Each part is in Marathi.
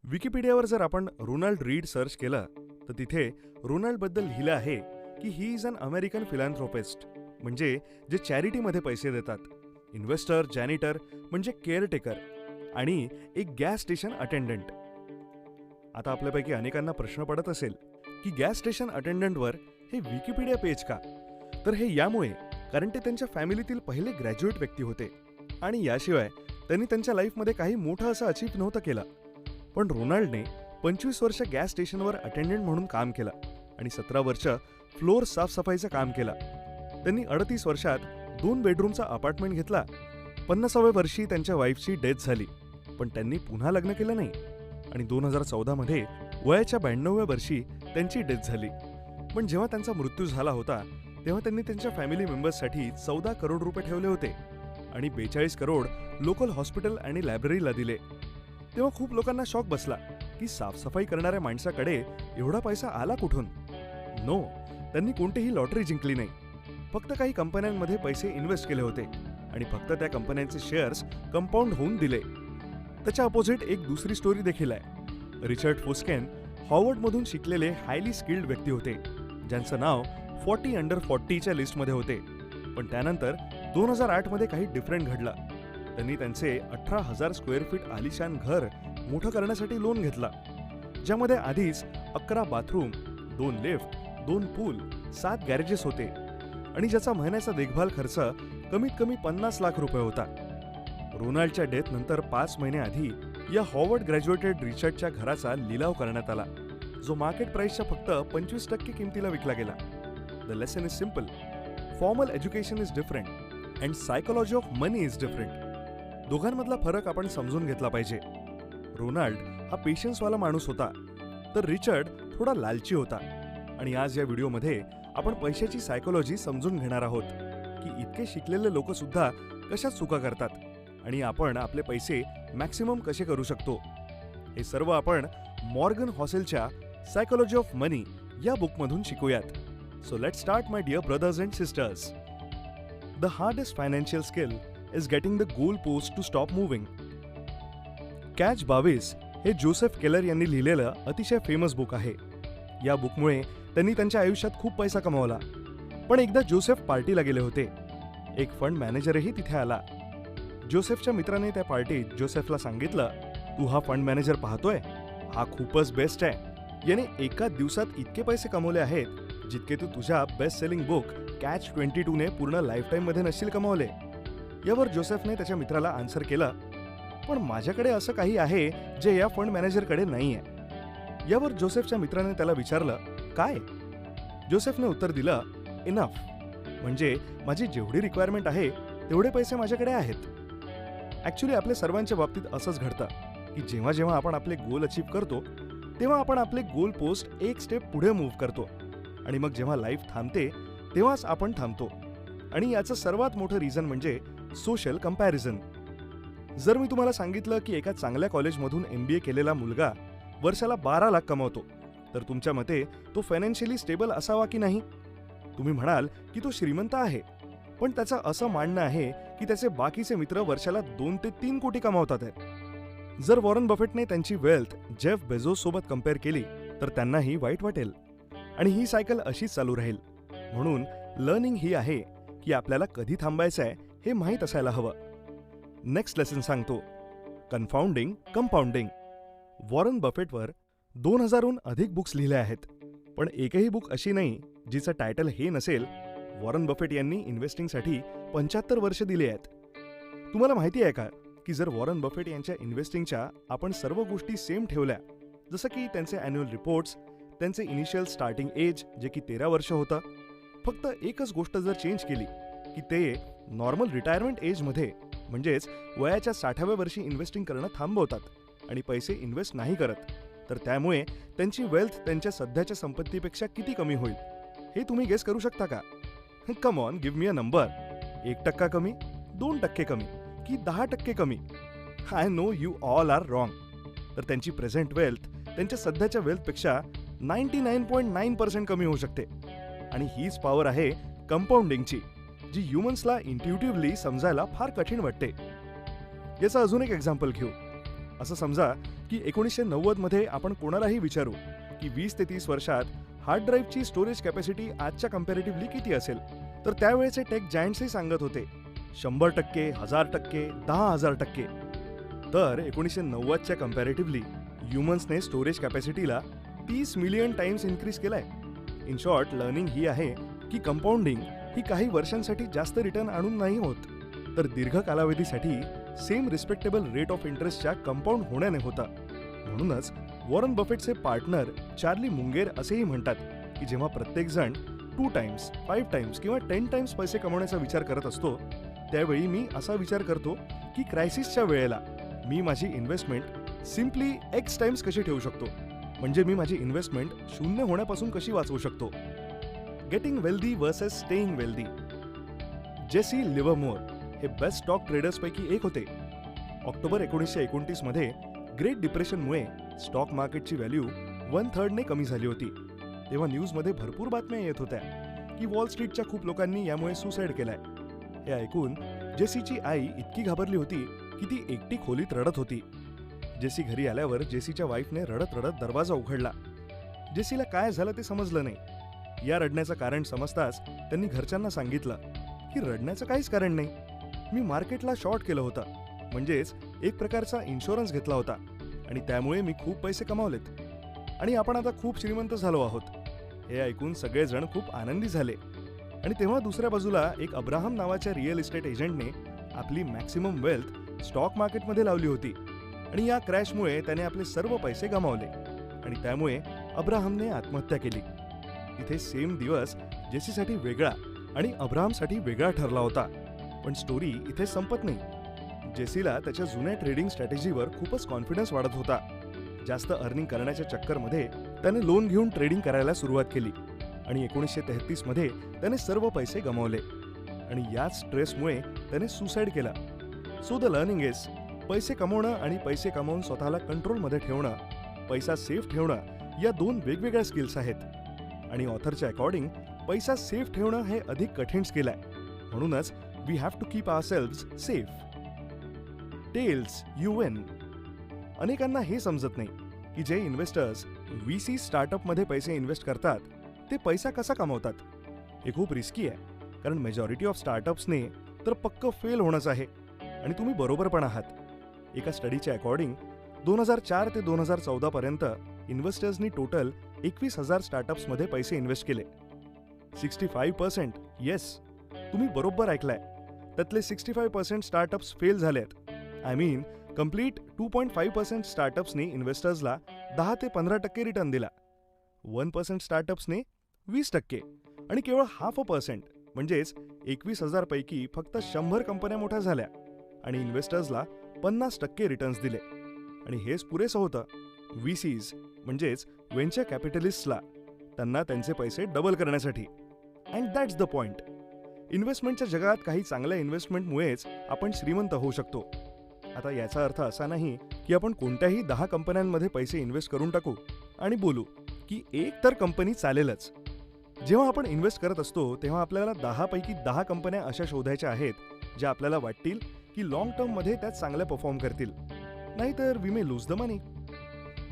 विकिपीडियावर जर आपण रोनाल्ड रीड सर्च केलं तर तिथे रोनाल्डबद्दल लिहिलं आहे की ही इज अन अमेरिकन फिलॅन्थ्रोपिस्ट, म्हणजे जे चॅरिटीमध्ये पैसे देतात, इन्व्हेस्टर, जॅनिटर म्हणजे केअरटेकर आणि एक गॅस स्टेशन अटेंडंट. आता आपल्यापैकी अनेकांना प्रश्न पडत असेल की गॅस स्टेशन अटेंडंटवर हे विकिपीडिया पेज का? तर हे यामुळे कारण ते त्यांच्या फॅमिलीतील पहिले ग्रॅज्युएट व्यक्ती होते आणि याशिवाय त्यांनी त्यांच्या लाईफमध्ये काही मोठं असं अचीव्ह नव्हतं केलं. पण रोनाल्डने 25 वर्ष गॅस स्टेशनवर अटेंडंट म्हणून काम केलं आणि 17 वर्ष फ्लोअर साफसफाईचं काम केलं. त्यांनी 38 वर्षात 2 बेडरूमचा अपार्टमेंट घेतला. 50व्या वर्षी त्यांच्या वाईफची डेथ झाली, पण त्यांनी पुन्हा लग्न केलं नाही आणि 2014 मध्ये वयाच्या 92व्या वर्षी त्यांची डेथ झाली. पण जेव्हा त्यांचा मृत्यू झाला होता तेव्हा त्यांनी त्यांच्या फॅमिली मेंबर्ससाठी 14 करोड रुपये ठेवले होते आणि 42 करोड लोकल हॉस्पिटल आणि लायब्ररीला दिले. तेव्हा खूप लोकांना शॉक बसला की साफसफाई करणाऱ्या माणसाकडे एवढा पैसा आला कुठून? नो, त्यांनी कोणतीही लॉटरी जिंकली नाही. फक्त काही कंपन्यांमध्ये पैसे इन्व्हेस्ट केले होते आणि फक्त त्या कंपन्यांचे शेअर्स कंपाऊंड होऊन दिले. त्याच्या अपोजिट एक दुसरी स्टोरी देखील आहे. रिचर्ड फोस्केन हॉवर्डमधून शिकलेले हायली स्किल्ड व्यक्ती होते, ज्यांचं नाव 40 अंडर 40च्या लिस्टमध्ये होते. पण त्यानंतर 2008 मध्ये काही डिफरंट घडलं. त्यांनी त्यांचे 18,000 स्क्वेअर फीट आलिशान घर मोठं करण्यासाठी लोन घेतला, ज्यामध्ये आधीच 11 बाथरूम, 2 लिफ्ट, 2 पूल, 7 गॅरेजेस होते आणि ज्याचा महिन्याचा देखभाल खर्च कमीत कमी 50 लाख रुपये होता. रोनाल्डच्या डेथ नंतर 5 महिने आधी या हॉवर्ड ग्रॅज्युएटेड रिचर्डच्या घराचा लिलाव करण्यात आला, जो मार्केट प्राइसच्या फक्त 25% किमतीला विकला गेला. The lesson is simple. Formal education is different and psychology of money is different. दोघांमधला फरक आपण समजून घेतला पाहिजे. रोनाल्ड हा पेशन्सवाला माणूस होता, तर रिचर्ड थोडा लालची होता. आणि आज या व्हिडिओमध्ये आपण पैशाची सायकोलॉजी समजून घेणार आहोत की इतके शिकलेले लोक सुद्धा कशा चुका करतात आणि आपण आपले पैसे मॅक्सिमम कसे करू शकतो. हे सर्व आपण मॉर्गन हॉसेलच्या सायकोलॉजी ऑफ मनी या बुकमधून शिकूयात. So let's start my dear brothers and sisters. The hardest financial skill is getting the goal post to stop moving. Catch 22 हे जोसेफ केलर यांनी लिहिलेलं अतिशय फेमस बुक आहे. या बुकमुळे त्यांनी त्यांच्या आयुष्यात खूप पैसा कमावला. पण एकदा जोसेफ पार्टीला गेले होते. एक फंड मॅनेजरही तिथे आला. जोसेफच्या मित्राने त्या पार्टीत जोसेफला सांगितलं, तू हा फंड मॅनेजर पाहतोय, हा खूपच बेस्ट आहे. याने एका दिवसात इतके पैसे कमवले आहेत जितके तू तुझ्या बेस्ट सेलिंग बुक कॅच 22 ने पूर्ण लाईफ टाइम मध्ये नसशील कमावले. यावर जोसेफने त्याच्या मित्राला आन्सर केलं, पण माझ्याकडे असं काही आहे जे या फंड मॅनेजरकडे नाहीये. यावर जोसेफच्या मित्राने त्याला विचारलं, काय? जोसेफने उत्तर दिलं, इनफ, म्हणजे माझी जेवढी रिक्वायरमेंट आहे तेवढे पैसे माझ्याकडे आहेत. ॲक्च्युली आपल्या सर्वांच्या बाबतीत असंच घडतं की जेव्हा जेव्हा आपण आपले गोल अचीव्ह करतो तेव्हा आपण आपले गोल पोस्ट एक स्टेप पुढे मूव्ह करतो आणि मग जेव्हा लाईफ थांबते तेव्हाच आपण थांबतो. आणि याचं सर्वात मोठं रिझन म्हणजे सोशल कंपॅरिझन. जर मी तुम्हाला सांगितलं की एका चांगल्या कॉलेजमधून MBA केलेला मुलगा वर्षाला 12 लाख कमवतो, तर तुमच्या मते तो फायनान्शियली स्टेबल असावा की नाही? तुम्ही म्हणाल की तो श्रीमंत आहे, पण त्याचं असं मानणं आहे की त्याचे बाकीचे मित्र वर्षाला 2 ते 3 कोटी कमावतात आहेत. जर वॉरन बफेटने त्यांची वेल्थ जेफ बेझोस सोबत कम्पेअर केली तर त्यांनाही वाईट वाटेल आणि ही सायकल अशीच चालू राहील. म्हणून लर्निंग ही आहे की आपल्याला कधी थांबायचं आहे हे माहीत असायला हवं. नेक्स्ट लेसन सांगतो, कन्फाउंडिंग कंपाऊंडिंग. वॉरन बफेटवर 2000हून अधिक बुक्स लिहिले आहेत, पण एकही बुक अशी नाही जिचं टायटल हे नसेल, वॉरन बफेट यांनी इन्व्हेस्टिंगसाठी 75 वर्ष दिली आहेत. तुम्हाला माहिती आहे का की जर वॉरन बफेट यांच्या इन्व्हेस्टिंगच्या आपण सर्व गोष्टी सेम ठेवल्या, जसं की त्यांचे अॅन्युअल रिपोर्ट्स, त्यांचे इनिशियल स्टार्टिंग एज जे की 13 वर्ष होतं, फक्त एकच गोष्ट जर चेंज केली की ते नॉर्मल रिटायरमेंट एजमध्ये म्हणजेच वयाच्या 60व्या वर्षी इन्व्हेस्टिंग करणं थांबवतात आणि पैसे इन्व्हेस्ट नाही करत, तर त्यामुळे त्यांची वेल्थ त्यांच्या सध्याच्या संपत्तीपेक्षा किती कमी होईल हे तुम्ही गेस करू शकता का? Come on, give me a number. 1% कमी, 2% कमी की 10% कमी? I know you all are wrong. तर त्यांची प्रेझेंट वेल्थ त्यांच्या सध्याच्या वेल्थपेक्षा 99.9% कमी होऊ शकते. आणि हीच पॉवर आहे कंपाऊंडिंगची, जी ह्युमन्सला इंट्युटिव्हली समजायला फार कठीण वाटते. याचं अजून एक एक्झाम्पल घेऊ. असं समजा की 1990 मध्ये आपण कोणालाही विचारू की 20 ते 30 वर्षात हार्ड ड्राईव्हची स्टोरेज कॅपॅसिटी आजच्या कम्पॅरेटिव्हली किती असेल, तर त्यावेळेचे टेक जायंट्सही सांगत होते 100%, 1000%, 10,000%. तर 1990च्या कम्पॅरेटिव्हली ह्युमन्सने स्टोरेज कॅपॅसिटीला 30 मिलियन टाइम्स इन्क्रीज केलाय. इन शॉर्ट, लर्निंग ही आहे की कंपाऊंडिंग ही काही वर्षांसाठी जास्त रिटर्न आणून नाही होत, तर दीर्घ कालावधीसाठी सेम रिस्पेक्टेबल रेट ऑफ इंटरेस्टच्या कंपाऊंड होण्याने होता. म्हणूनच वॉरन बफेटचे पार्टनर चार्ली मुंगेर असेही म्हणतात की जेव्हा प्रत्येक जण 2 टाइम्स, 5 टाइम्स किंवा 10 टाइम्स पैसे कमवण्याचा विचार करत असतो, त्यावेळी मी असा विचार करतो की क्रायसिसच्या वेळेला मी माझी इन्व्हेस्टमेंट सिम्पली एक्स टाइम्स कशी ठेवू शकतो, म्हणजे मी माझी इन्व्हेस्टमेंट शून्य होण्यापासून कशी वाचवू शकतो. Getting wealthy versus staying wealthy. Jesse Livermore हे बेस्ट स्टॉक ट्रेडर्सपैकी एक होते. ऑक्टोबर 1929 मध्ये ग्रेट डिप्रेशनमुळे स्टॉक मार्केटची व्हॅल्यू 1/3 कमी झाली होती. तेव्हा न्यूजमध्ये भरपूर बातम्या येत होत्या की वॉल स्ट्रीटच्या खूप लोकांनी यामुळे सुसाईड केलाय. हे ऐकून जेसीची आई इतकी घाबरली होती की ती एकटी खोलीत रडत होती. जेसी घरी आल्यावर जेसीच्या वाईफने रडत रडत दरवाजा उघडला. जेसीला काय झालं ते समजलं नाही. या रडण्याचं कारण समजताच त्यांनी घरच्यांना सांगितलं की रडण्याचं काहीच कारण नाही, मी मार्केटला शॉर्ट केलं होतं, म्हणजेच एक प्रकारचा इन्शुरन्स घेतला होता आणि त्यामुळे मी खूप पैसे कमावलेत आणि आपण आता खूप श्रीमंत झालो आहोत. हे ऐकून सगळेजण खूप आनंदी झाले. आणि तेव्हा दुसऱ्या बाजूला एक अब्राहम नावाच्या रिअल इस्टेट एजंटने आपली मॅक्सिमम वेल्थ स्टॉक मार्केटमध्ये लावली होती आणि या क्रॅशमुळे त्याने आपले सर्व पैसे गमावले आणि त्यामुळे अब्राहमने आत्महत्या केली. इथे सेम दिवस जेसीसाठी वेगळा आणि अब्राहमसाठी वेगळा ठरला होता. पण स्टोरी इथे संपत नाही. जेसीला त्याच्या जुन्या ट्रेडिंग स्ट्रॅटेजीवर खूपच कॉन्फिडन्स वाढत होता. जास्त अर्निंग करण्याच्या चक्करमध्ये त्याने लोन घेऊन ट्रेडिंग करायला सुरुवात केली आणि 1933 मध्ये त्याने सर्व पैसे गमावले आणि याच स्ट्रेसमुळे त्याने सुसाईड केला. सो द लर्निंग इज, पैसे कमवणं आणि पैसे कमावून स्वतःला कंट्रोलमध्ये ठेवणं, पैसा सेफ ठेवणं या 2 वेगवेगळ्या स्किल्स आहेत आणि ऑथरच्या अकॉर्डिंग पैसा सेफ ठेवणं हे अधिक कठीण स्किल आहे. म्हणूनच we have to keep ourselves safe. Tails you win. अनेकांना हे समजत नाही की जे इन्व्हेस्टर्स VC स्टार्टअपमध्ये पैसे इन्व्हेस्ट करतात ते पैसा कसा कमवतात. हे खूप रिस्की आहे, कारण मेजॉरिटी ऑफ स्टार्टअप्सने तर पक्क फेल होणंच आहे आणि तुम्ही बरोबर पण आहात. एका स्टडीच्या अकॉर्डिंग 2004 ते 2014 पर्यंत इन्व्हेस्टर्सनी टोटल 21,000 स्टार्टअप्समध्ये पैसे इन्व्हेस्ट केले. 65%, येस, तुम्ही बरोबर ऐकलाय, त्यातले 65% स्टार्टअप्स फेल झालेत. आय मीन कंप्लीट 2.5% स्टार्टअप्सने इन्व्हेस्टर्सला 10 ते 15% रिटर्न दिला. 1% स्टार्टअप्सने 20% आणि केवळ 0.5% म्हणजेच 21,000 पैकी फक्त 100 कंपन्या मोठ्या झाल्या आणि इन्व्हेस्टर्सला 50% रिटर्न्स दिले. आणि हेच पुरेसं होतं VCs म्हणजेच व्हेंचर कॅपिटलिस्टला त्यांना त्यांचे पैसे डबल करण्यासाठी. And that's the point. इन्व्हेस्टमेंटच्या जगात काही चांगल्या इन्व्हेस्टमेंटमुळेच आपण श्रीमंत होऊ शकतो. आता याचा अर्थ असा नाही की आपण कोणत्याही 10 कंपन्यांमध्ये पैसे इन्व्हेस्ट करून टाकू आणि बोलू की एक तर कंपनी चालेलच. जेव्हा आपण इन्व्हेस्ट करत असतो तेव्हा आपल्याला 10 पैकी 10 कंपन्या अशा शोधायच्या आहेत ज्या आपल्याला वाटतील की लॉंग टर्ममध्ये त्या चांगल्या परफॉर्म करतील. नाहीतर we may lose the money.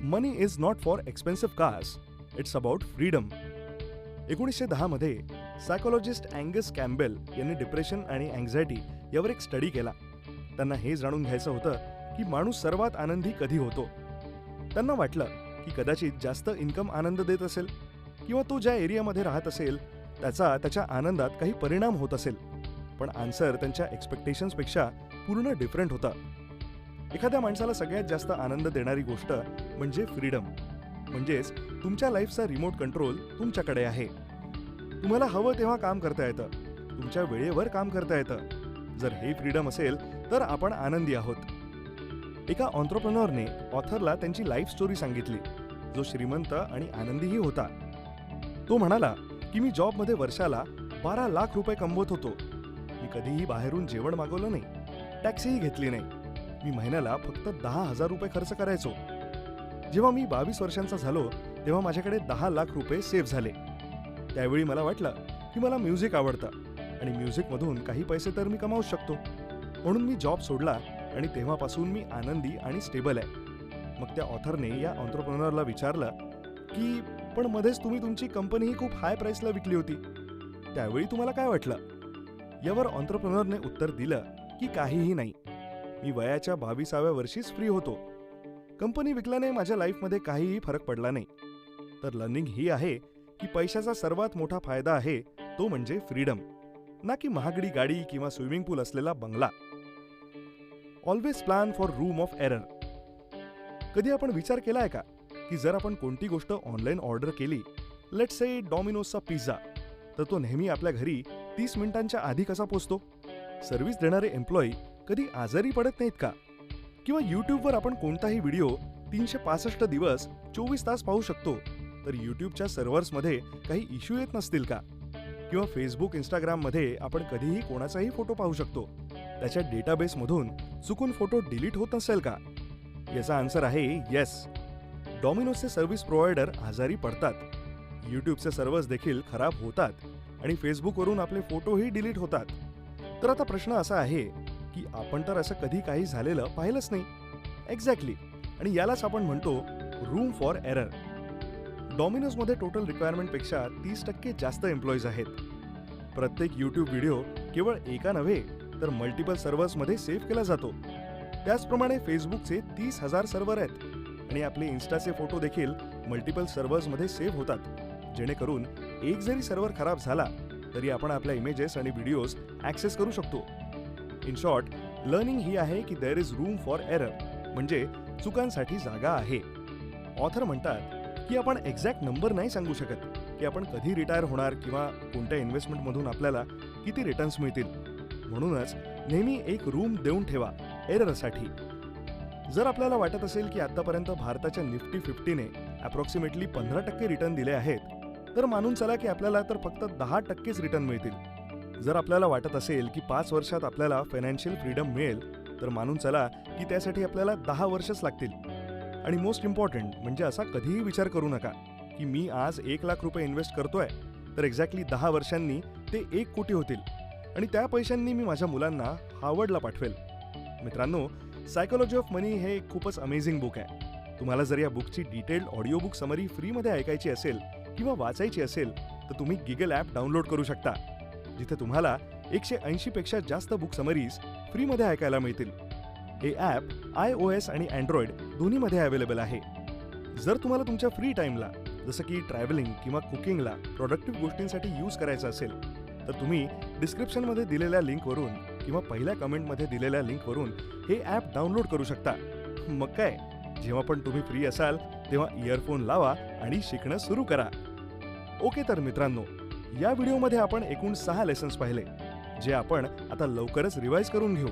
Money is not for expensive cars, it's about freedom. 1910 मध्ये सायकोलॉजिस्ट अँगस कॅम्बेल यांनी डिप्रेशन आणि अँझायटी यावर एक स्टडी केला. त्यांना हे जाणून घ्यायचं होतं की माणूस सर्वात आनंदी कधी होतो. त्यांना वाटलं की कदाचित जास्त इन्कम आनंद देत असेल किंवा तो ज्या एरियामध्ये राहत असेल त्याचा त्याच्या आनंदात काही परिणाम होत असेल. पण आन्सर त्यांच्या एक्सपेक्टेशन्सपेक्षा पूर्ण डिफरंट होता. एखाद्या माणसाला सगळ्यात जास्त आनंद देणारी गोष्ट म्हणजे फ्रीडम. म्हणजेच तुमच्या लाईफचा रिमोट कंट्रोल तुमच्याकडे आहे. तुम्हाला हवं तेव्हा काम करता येतं, तुमच्या वेळेवर काम करता येतं. जर हे फ्रीडम असेल तर आपण आनंदी आहोत. एका एंटरप्रेन्योरने ऑथरला त्यांची लाईफ स्टोरी सांगितली, जो श्रीमंत आणि आनंदीही होता. तो म्हणाला की मी जॉबमध्ये वर्षाला 12 लाख रुपये कमवत होतो. मी कधीही बाहेरून जेवण मागवलं नाही, टॅक्सीही घेतली नाही. मी महिन्याला फक्त 10,000 रुपये खर्च करायचो. जेव्हा मी 22 वर्षांचा झालो तेव्हा माझ्याकडे 10 लाख रुपये सेव्ह झाले. त्यावेळी मला वाटलं की मला म्युझिक आवडतं आणि म्युझिकमधून काही पैसे तर मी कमावू शकतो. म्हणून मी जॉब सोडला आणि तेव्हापासून मी आनंदी आणि स्टेबल आहे. मग त्या ऑथरने या एंटरप्रेन्योरला विचारलं की पण मध्येच तुम्ही तुमची कंपनी ही खूप हाय प्राइसला विकली होती, त्यावेळी तुम्हाला काय वाटलं? यावर एंटरप्रेन्योरने उत्तर दिलं की काहीही नाही, मी वयाच्या 22व्या वर्षीच फ्री होतो. कंपनी विकल्याने माझ्या लाईफमध्ये काहीही फरक पडला नाही. तर लर्निंग ही आहे की पैशाचा सर्वात मोठा फायदा आहे तो म्हणजे फ्रीडम, ना की महागडी गाडी किंवा स्विमिंग पूल असलेला बंगला. Always plan for room of error. कधी आपण विचार केलाय का की जर आपण कोणती गोष्ट ऑनलाईन ऑर्डर केली, लेट्स से डॉमिनोजचा पिझ्झा, तर तो नेहमी आपल्या घरी 30 मिनिटांच्या आधी कसा पोचतो? सर्व्हिस देणारे एम्प्लॉई कधी आजारी पडत नाहीत का? किंवा यूट्यूबवर आपण कोणताही व्हिडिओ 365 दिवस 24 तास पाहू शकतो, तर यूट्यूबच्या सर्व्हर्समध्ये काही इश्यू येत नसतील का? किंवा फेसबुक, इंस्टाग्राममध्ये आपण कधीही कोणाचाही फोटो पाहू शकतो, त्याच्या डेटाबेसमधून चुकून फोटो डिलीट होत नसेल का? याचा आन्सर आहे येस. डॉमिनोजचे सर्व्हिस प्रोव्हायडर आजारी पडतात, यूट्यूबचे सर्व्हर्स देखील खराब होतात आणि फेसबुकवरून आपले फोटोही डिलीट होतात. तर आता प्रश्न असा आहे की आपण तर असं कधी काही झालेलं पाहिलंच नाही. एक्झॅक्टली, आणि यालाच आपण म्हणतो रूम फॉर एरर. डॉमिनोजमध्ये टोटल रिक्वायरमेंटपेक्षा 30% जास्त एम्प्लॉईज आहेत. प्रत्येक यूट्यूब व्हिडिओ केवळ एका नव्हे तर मल्टिपल सर्व्हर्समध्ये सेव्ह केला जातो. त्याचप्रमाणे फेसबुकचे 30,000 सर्व्हर आहेत आणि आपले इन्स्टाचे फोटो देखील मल्टिपल सर्व्हर्समध्ये सेव्ह होतात, जेणेकरून एक जरी सर्व्हर खराब झाला तरी आपण आपल्या इमेजेस आणि व्हिडिओज ॲक्सेस करू शकतो. इन शॉर्ट, लर्निंग ही आहे की there is room for error, म्हणजे चुकांसाठी जागा आहे. ऑथर म्हणतात की आपण एक्झॅक्ट नंबर नाही सांगू शकत की आपण कधी रिटायर होणार किंवा कोणत्या इन्व्हेस्टमेंटमधून आपल्याला किती रिटर्न्स मिळतील. म्हणूनच नेहमी एक रूम देऊन ठेवा एररसाठी. जर आपल्याला वाटत असेल की आतापर्यंत भारताच्या निफ्टी 50ने अप्रॉक्सिमेटली 15% रिटर्न दिले आहेत, तर मानून चला की आपल्याला तर फक्त 10%च रिटर्न मिळतील. जर आपल्याला वाटत असेल की 5 वर्षात आपल्याला फायनान्शियल फ्रीडम मिळेल, तर मानून चला की त्यासाठी आपल्याला 10 वर्षच लागतील. आणि मोस्ट इम्पॉर्टंट म्हणजे असा कधीही विचार करू नका की मी आज 1 लाख रुपये इन्व्हेस्ट करतोय तर एक्झॅक्टली 10 वर्षांनी ते 1 कोटी होतील आणि त्या पैशांनी मी माझ्या मुलांना हार्वर्डला पाठवेल. मित्रांनो, सायकोलॉजी ऑफ मनी हे खूपच अमेझिंग बुक आहे. तुम्हाला जर या बुकची डिटेल्ड ऑडिओ बुक समरी फ्रीमध्ये ऐकायची असेल किंवा वाचायची असेल तर तुम्ही गिगल ॲप डाउनलोड करू शकता, जिथे तुम्हाला 180 पेक्षा जास्त बुक समरीज फ्रीमध्ये ऐकायला मिळतील. हे ॲप iOS आणि Android दोन्हीमध्ये अवेलेबल आहे. जर तुम्हाला तुमच्या फ्री टाईमला जसं की ट्रॅव्हलिंग किंवा कुकिंगला प्रोडक्टिव्ह गोष्टींसाठी यूज करायचं असेल तर तुम्ही डिस्क्रिप्शनमध्ये दिलेल्या लिंकवरून किंवा पहिल्या कमेंटमध्ये दिलेल्या लिंकवरून हे ॲप डाउनलोड करू शकता. मग काय, जेव्हा पण तुम्ही फ्री असाल तेव्हा इयरफोन लावा आणि शिकणं सुरू करा. ओके, तर मित्रांनो, या व्हिडिओमध्ये आपण एकूण 6 लेसन्स पाहिले, जे आपण आता लवकरच रिवाइज करून घेऊ.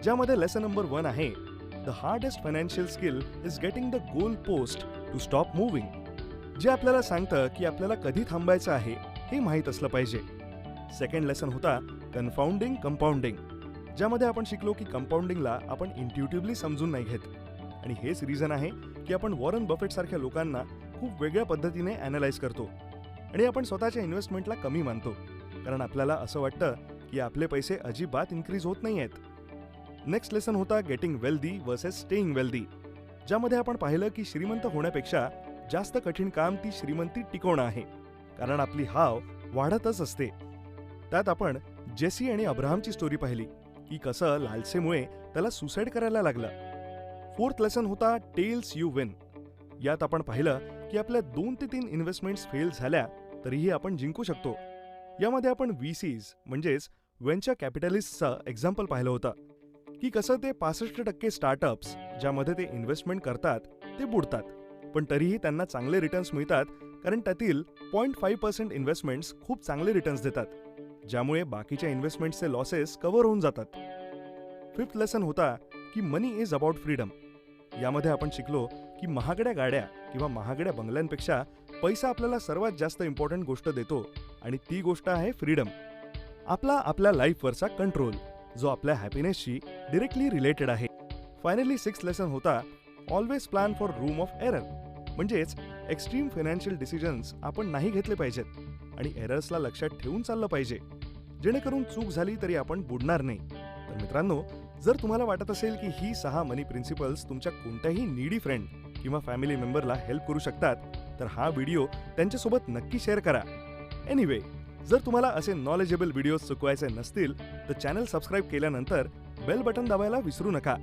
ज्यामध्ये लेसन नंबर 1 आहे the hardest financial skill is getting the goal post to stop moving, जे आपल्याला सांगतं की आपल्याला कधी थांबायचं आहे हे माहीत असलं पाहिजे. सेकंड लेसन होता कन्फाउंडिंग कंपाऊंडिंग, ज्यामध्ये आपण शिकलो की कंपाऊंडिंगला आपण इंट्युटिव्हली समजून नाही घेत, आणि हेच रिझन आहे की आपण वॉरन बफेट सारख्या लोकांना खूप वेगळ्या पद्धतीने ॲनालाइज करतो आणि आपण स्वतःच्या इन्व्हेस्टमेंटला कमी मानतो, कारण आपल्याला असं वाटतं की आपले पैसे अजिबात इन्क्रीज होत नाही आहेत. नेक्स्ट लेसन होता getting wealthy versus staying wealthy, ज्यामध्ये आपण पाहिलं की श्रीमंत होण्यापेक्षा जास्त कठीण काम ती श्रीमंती टिकवणं आहे, कारण आपली हाव वाढतच असते. त्यात आपण जेसी आणि अब्राहमची स्टोरी पाहिली की कसं लालसेमुळे त्याला सुसाईड करायला लागलं. फोर्थ लेसन होता टेल्स यू विन. यात आपण पाहिलं की आपल्या 2 ते 3 इन्व्हेस्टमेंट्स फेल झाल्या तरीही आपण जिंकू शकतो. यामध्ये आपण VCs म्हणजेच व्हेंचर कॅपिटलिस्टचं एक्झाम्पल पाहिलं होतं की कसं ते 65% स्टार्टअप्स ज्यामध्ये ते इन्व्हेस्टमेंट करतात ते बुडतात, पण तरीही त्यांना चांगले रिटर्न्स मिळतात, कारण त्यातील 0.5% इन्व्हेस्टमेंट्स खूप चांगले रिटर्न्स देतात, ज्यामुळे बाकीच्या इन्व्हेस्टमेंट्सचे लॉसेस कव्हर होऊन जातात. फिफ्थ लेसन होता की मनी इज अबाउट फ्रीडम. यामध्ये आपण शिकलो की महागड्या गाड्या किंवा महागड्या बंगल्यांपेक्षा पैसा आपल्याला सर्वात जास्त इम्पॉर्टंट गोष्ट देतो, आणि ती गोष्ट आहे फ्रीडम, आपल्या लाईफवरचा कंट्रोल, जो आपल्या हॅपीनेसशी डिरेक्टली रिलेटेड आहे. फायनली सिक्स्थ लेसन होता always plan for room of error, म्हणजेच एक्स्ट्रीम फायनान्शियल डिसिजन्स आपण नाही घेतले पाहिजेत आणि एरर्सला लक्षात ठेवून चाललं पाहिजे, जेणेकरून चूक झाली तरी आपण बुडणार नाही. तर मित्रांनो, जर तुम्हाला वाटत असेल की ही 6 मनी प्रिन्सिपल्स तुमच्या कोणत्याही नीडी फ्रेंड किंवा फॅमिली मेंबरला हेल्प करू शकतात, तर हा व्हिडिओ त्यांच्यासोबत नक्की शेअर करा. एनिवे, जर तुम्हाला असे नॉलेजेबल व्हिडिओज चुकवायचे नसतील तर चॅनल सबस्क्राईब केल्यानंतर बेल बटन दाबायला विसरू नका.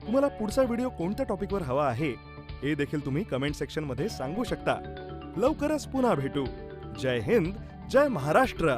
तुम्हाला पुढचा व्हिडिओ कोणत्या टॉपिकवर हवा आहे हे देखील तुम्ही कमेंट सेक्शनमध्ये सांगू शकता. लवकरच पुन्हा भेटू. जय हिंद, जय महाराष्ट्र.